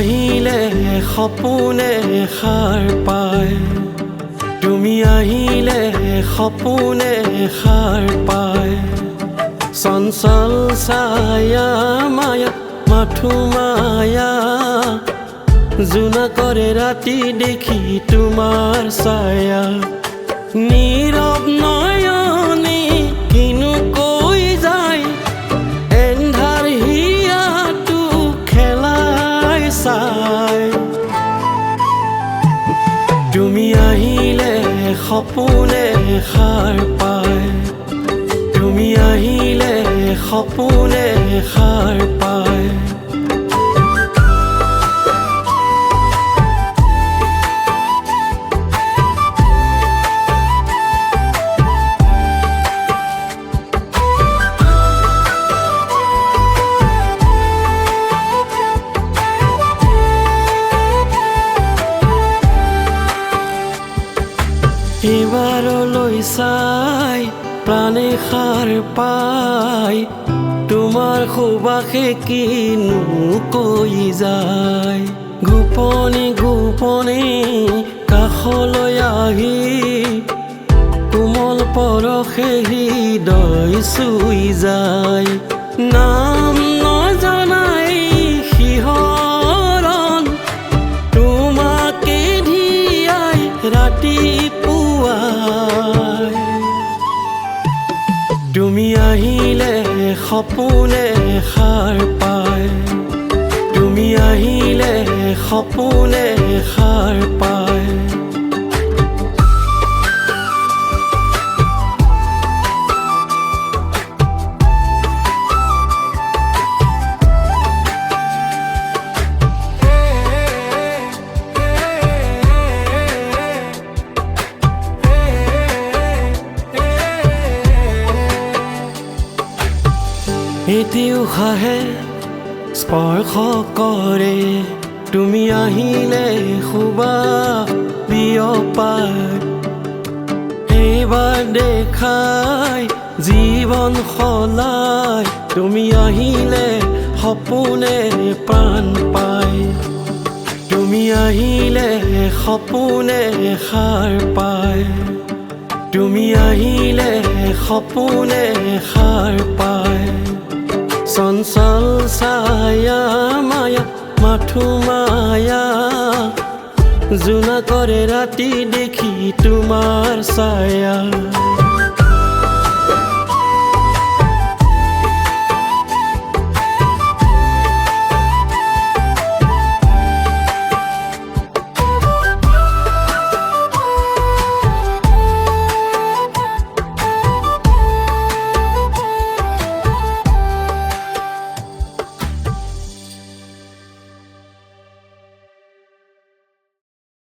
আহিলে সপোনে সাৰ পায়, তুমি আহিলে সপোনে সাৰ পায়। চঞ্চল ছায়া মায়া মাথো মায়া, জোনা কৰে ৰাতি দেখি তোমাৰ ছায়া। নীৰৱ নয়নে কিনো কৈ যায়, এন্ধাৰ হিয়াটো খেলাই চাই। তুমি আহিলে সপোনে সাৰ পায়, তুমি আহিলে সপোনে সাৰ পায়। এইবাৰলৈ চাই প্ৰাণে সাৰ পায়, তোমাৰ সুবাসে কিনো কৈ যায়। গোপনে গোপনে কাষলৈ আহি কোমল পৰশে হৃদয় চুই যায়। নাম নজনাই শিহৰণ তোমাকে ধিয়াই ৰাতিপুৱাই। তুমি আহিলে সপোনে সাৰ পায়, তুমি আহিলে সপোনে সাৰ পায়। এটি উশাহে স্পৰ্শ কৰে, তুমি আহিলে সুবাস বিয়পায়। এইবাৰ দেখাই জীৱন সলাই, তুমি আহিলে সপোনে প্ৰাণ পায়। তুমি আহিলে সপোনে সাৰ পায়, তুমি আহিলে সপোনে সাৰ পায়। চঞ্চল ছায়া মায়া মাথো মায়া, জোনা কৰে ৰাতি দেখি তোমাৰ ছায়া।